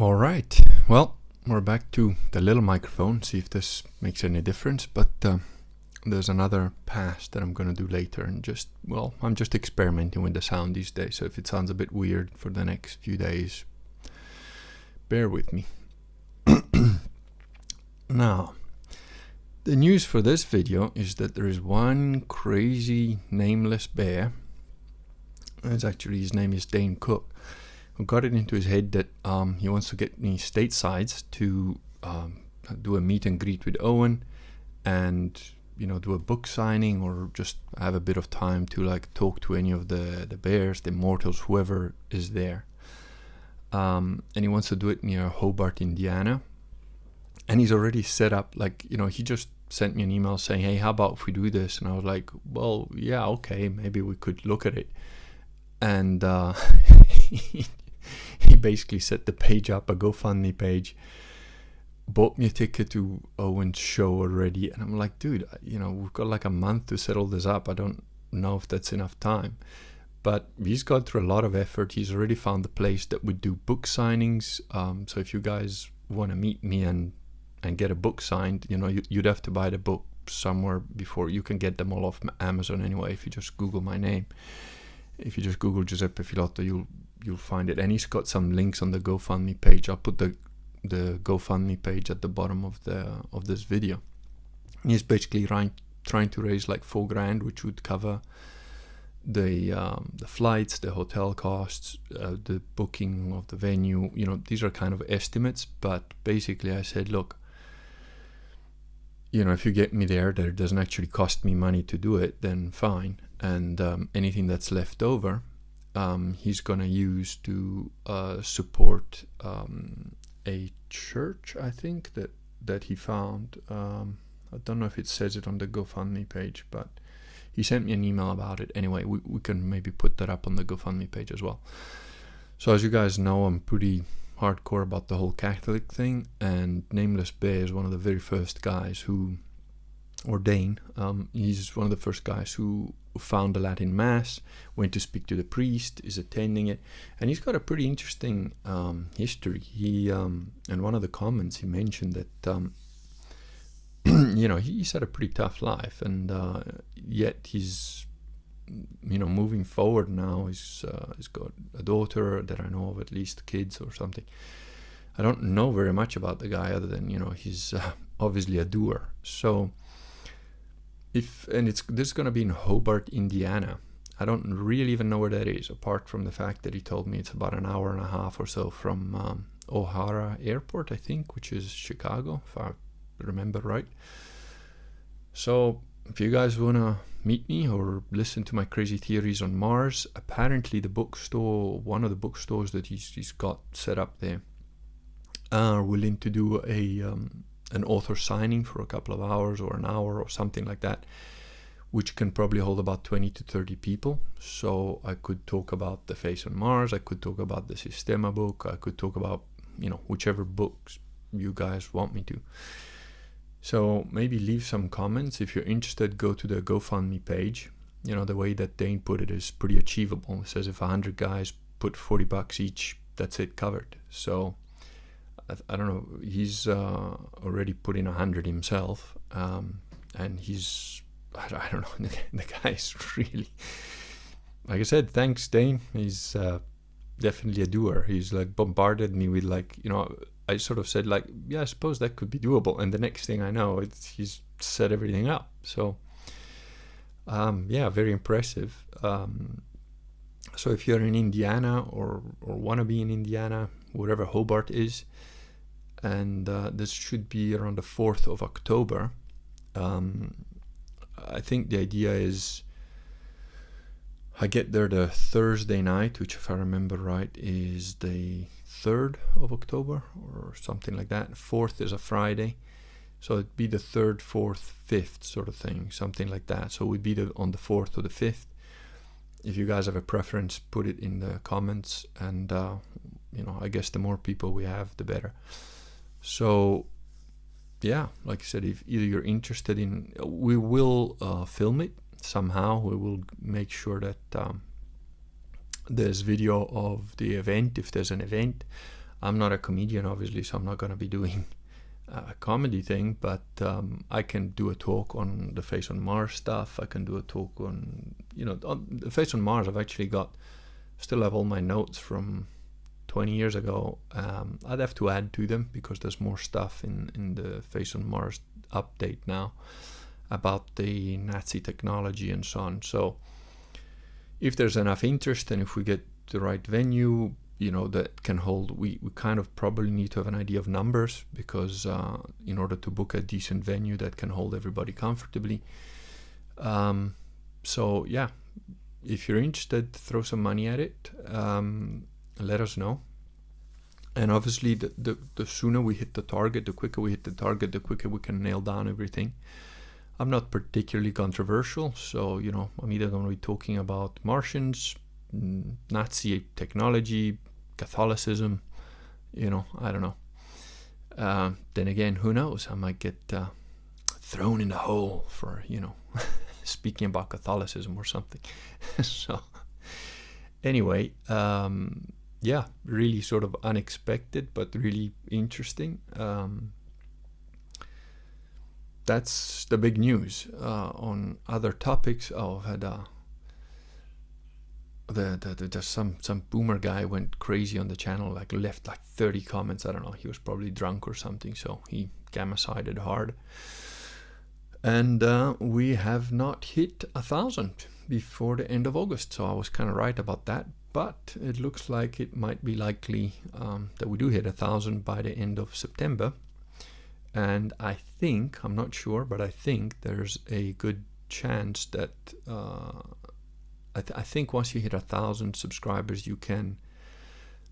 All right, well, we're back to the little microphone, see if this makes any difference, but there's another pass that I'm going to do later, and I'm just experimenting with the sound these days, so if it sounds a bit weird for the next few days, bear with me. Now, the news for this video is that there is one crazy nameless bear. His name is Dain Cook, who got it into his head that he wants to get me statesides to do a meet and greet with Owen, and do a book signing, or just have a bit of time to talk to any of the bears, the immortals, whoever is there. And he wants to do it near Hobart, Indiana. And he's already set up, he just sent me an email saying, hey, how about if we do this? And I was like, well, yeah, okay, maybe we could look at it. And he basically set the page up, a GoFundMe page, bought me a ticket to Owen's show already. And I'm like, dude, we've got a month to settle this up. I don't know if that's enough time. But he's gone through a lot of effort. He's already found the place that would do book signings. So if you guys want to meet me and get a book signed, you'd have to buy the book somewhere before. You can get them all off Amazon anyway if you just Google my name. If you just Google Giuseppe Filotto, you'll find it. And he's got some links on the GoFundMe page. I'll put the GoFundMe page at the bottom of this video. He's basically trying to raise $4,000, which would cover the flights, the hotel costs, the booking of the venue. These are kind of estimates, but basically I said, look, if you get me there, that it doesn't actually cost me money to do it, then fine. And anything that's left over, he's gonna use to support a church, I think, that he found. I don't know if it says it on the GoFundMe page, but he sent me an email about it. Anyway, we can maybe put that up on the GoFundMe page as well. So as you guys know, I'm pretty hardcore about the whole Catholic thing, and Nameless Bear is one of the very first guys Dain, he's one of the first guys who found the Latin Mass, went to speak to the priest, is attending it, and he's got a pretty interesting history. He in one of the comments he mentioned that he's had a pretty tough life, and yet he's moving forward now. He's got a daughter that I know of, at least kids or something. I don't know very much about the guy other than he's obviously a doer. So this is going to be in Hobart, Indiana. I don't really even know where that is, apart from the fact that he told me it's about an hour and a half or so from O'Hara Airport, I think, which is Chicago, if I remember right. So if you guys want to meet me or listen to my crazy theories on Mars, apparently one of the bookstores that he's got set up there are willing to do an author signing for a couple of hours or an hour or something like that, which can probably hold about 20 to 30 people. So I could talk about The Face on Mars, I could talk about the Systema book, I could talk about whichever books you guys want me to. So maybe leave some comments. If you're interested, go to the GoFundMe page. The way that Dain put it is pretty achievable. It says if 100 guys put $40 each, that's it, covered. So I don't know, he's already put in 100 himself, and he's, I don't know, the guy's really, like I said, thanks Dain. He's definitely a doer. He's bombarded me with I sort of said yeah, I suppose that could be doable, and the next thing I know, he's set everything up. So yeah, very impressive. So if you're in Indiana or want to be in Indiana, wherever Hobart is, and this should be around the 4th of October. I think the idea is I get there the Thursday night, which, if I remember right, is the 3rd of October or something like that. 4th is a Friday, so it'd be the 3rd, 4th, 5th sort of thing, something like that. So it would be on the 4th or the 5th. If you guys have a preference, put it in the comments, and I guess the more people we have, the better. So yeah, like I said, if either you're interested in, we will film it somehow. We will make sure that there's video of the event, if there's an event. I'm not a comedian, obviously, so I'm not going to be doing a comedy thing, but I can do a talk on the Face on Mars stuff. I can do a talk on, on the Face on Mars. Still have all my notes from 20 years ago. I'd have to add to them because there's more stuff in the Face on Mars update now about the Nazi technology and so on. So if there's enough interest and if we get the right venue, that can hold, we kind of probably need to have an idea of numbers, because in order to book a decent venue that can hold everybody comfortably. So yeah, if you're interested, throw some money at it. Let us know. And obviously the sooner we hit the target, the quicker we hit the target, the quicker we can nail down everything. I'm not particularly controversial, so I'm either going to be talking about Martians, Nazi technology, Catholicism, I don't know. Then again, who knows? I might get thrown in the hole for, speaking about Catholicism or something. So anyway, yeah, really sort of unexpected, but really interesting. That's the big news. On other topics, I've had there's some boomer guy went crazy on the channel, left 30 comments. I don't know, he was probably drunk or something, so he gamma-sided hard. And we have not hit 1,000 before the end of August, so I was kind of right about that. But it looks like it might be likely that we do hit 1,000 by the end of September. And I think, I'm not sure, but I think there's a good chance that I think once you hit 1,000 subscribers, you can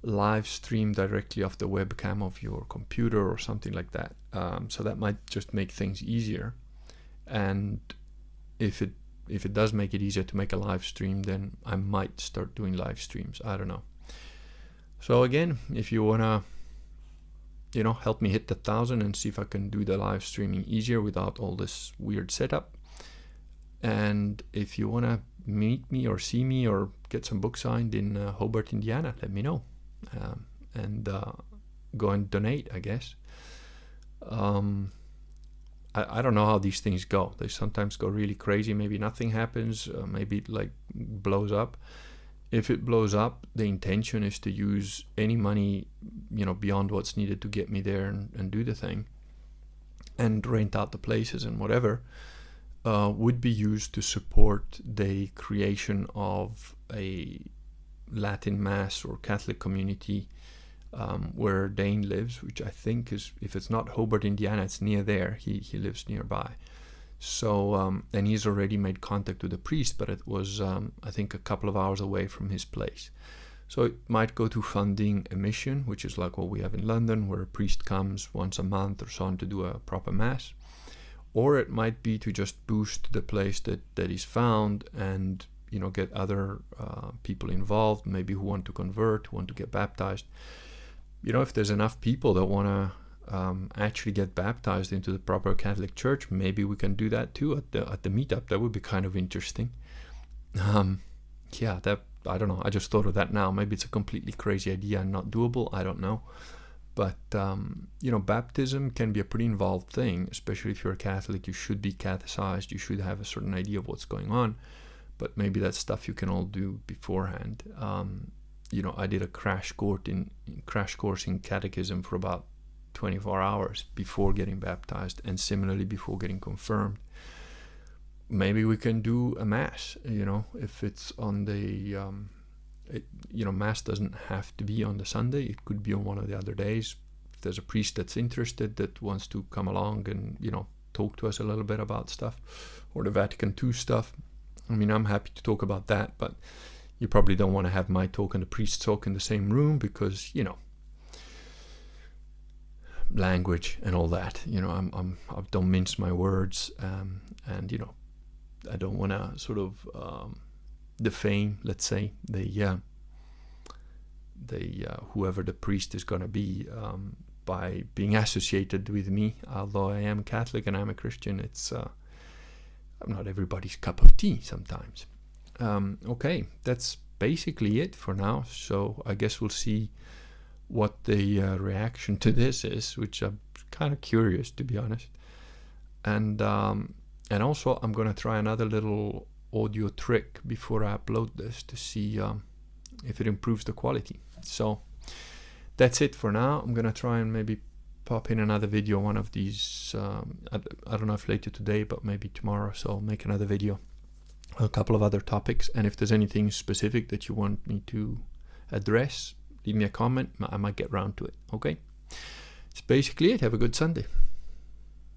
live stream directly off the webcam of your computer or something like that. So that might just make things easier. And if it does make it easier to make a live stream, then I might start doing live streams. I don't know. So again, if you wanna, help me hit the 1,000 and see if I can do the live streaming easier without all this weird setup. And if you wanna meet me or see me or get some books signed in Hobart, Indiana, let me know. And go and donate, I guess. I don't know how these things go. They sometimes go really crazy. Maybe nothing happens. Maybe it blows up. If it blows up, the intention is to use any money, beyond what's needed to get me there and do the thing, and rent out the places and whatever, would be used to support the creation of a Latin Mass or Catholic community where Dain lives, which I think is, if it's not Hobart, Indiana, it's near there. He lives nearby. So, and he's already made contact with the priest, but it was, I think, a couple of hours away from his place. So it might go to funding a mission, which is like what we have in London, where a priest comes once a month or so on to do a proper Mass. Or it might be to just boost the place that is found and, get other people involved, maybe who want to convert, who want to get baptized. If there's enough people that want to actually get baptized into the proper Catholic Church, maybe we can do that too at the meetup. That would be kind of interesting. Yeah, that, I don't know. I just thought of that now. Maybe it's a completely crazy idea and not doable. I don't know. But, baptism can be a pretty involved thing, especially if you're a Catholic. You should be catechized. You should have a certain idea of what's going on. But maybe that's stuff you can all do beforehand. I did a crash course in catechism for about 24 hours before getting baptized, and similarly before getting confirmed. Maybe we can do a Mass, if it's on the, Mass doesn't have to be on the Sunday. It could be on one of the other days. If there's a priest that's interested, that wants to come along and, talk to us a little bit about stuff, or the Vatican II stuff. I mean, I'm happy to talk about that, but you probably don't want to have my talk and the priest's talk in the same room because, language and all that. I don't mince my words, and I don't want to sort of defame, let's say, the whoever the priest is going to be by being associated with me. Although I am Catholic and I'm a Christian, it's not everybody's cup of tea sometimes. Okay, that's basically it for now. So I guess we'll see what the reaction to this is, which I'm kind of curious, to be honest. And also I'm gonna try another little audio trick before I upload this to see if it improves the quality. So that's it for now. I'm gonna try and maybe pop in another video, one of these, I don't know if later today, but maybe tomorrow. So I'll make another video, a couple of other topics, and if there's anything specific that you want me to address, leave me a comment. I might get round to it. Okay, that's basically it. Have a good Sunday.